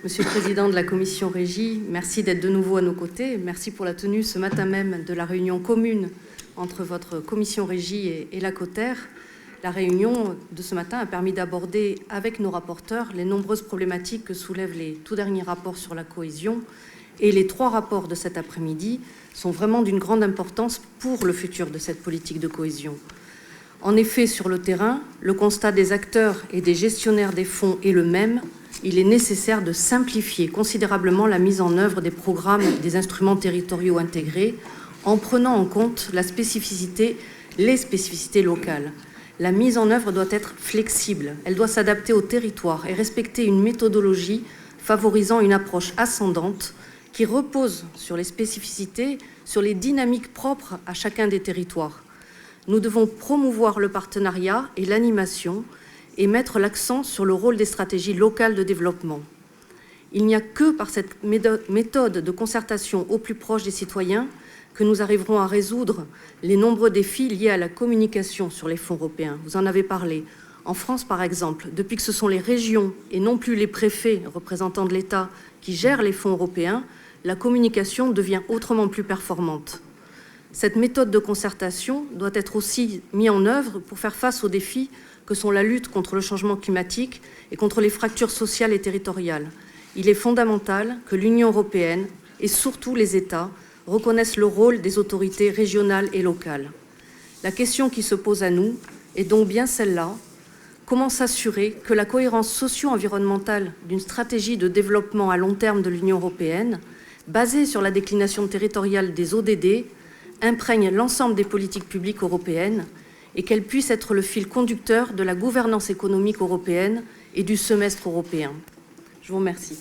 Monsieur le Président de la Commission Régie, merci d'être de nouveau à nos côtés. Merci pour la tenue ce matin même de la réunion commune entre votre Commission Régie et la COTER. La réunion de ce matin a permis d'aborder avec nos rapporteurs les nombreuses problématiques que soulèvent les tout derniers rapports sur la cohésion. Et les 3 rapports de cet après-midi sont vraiment d'une grande importance pour le futur de cette politique de cohésion. En effet, sur le terrain, le constat des acteurs et des gestionnaires des fonds est le même. Il est nécessaire de simplifier considérablement la mise en œuvre des programmes et des instruments territoriaux intégrés en prenant en compte les spécificités locales. La mise en œuvre doit être flexible, elle doit s'adapter au territoire et respecter une méthodologie favorisant une approche ascendante qui repose sur les spécificités, sur les dynamiques propres à chacun des territoires. Nous devons promouvoir le partenariat et l'animation et mettre l'accent sur le rôle des stratégies locales de développement. Il n'y a que par cette méthode de concertation au plus proche des citoyens que nous arriverons à résoudre les nombreux défis liés à la communication sur les fonds européens. Vous en avez parlé. En France, par exemple, depuis que ce sont les régions et non plus les préfets, représentants de l'État, qui gèrent les fonds européens, la communication devient autrement plus performante. Cette méthode de concertation doit être aussi mise en œuvre pour faire face aux défis que sont la lutte contre le changement climatique et contre les fractures sociales et territoriales. Il est fondamental que l'Union européenne et surtout les États reconnaissent le rôle des autorités régionales et locales. La question qui se pose à nous est donc bien celle-là. Comment s'assurer que la cohérence socio-environnementale d'une stratégie de développement à long terme de l'Union européenne, basée sur la déclination territoriale des ODD, imprègne l'ensemble des politiques publiques européennes et qu'elle puisse être le fil conducteur de la gouvernance économique européenne et du semestre européen. Je vous remercie.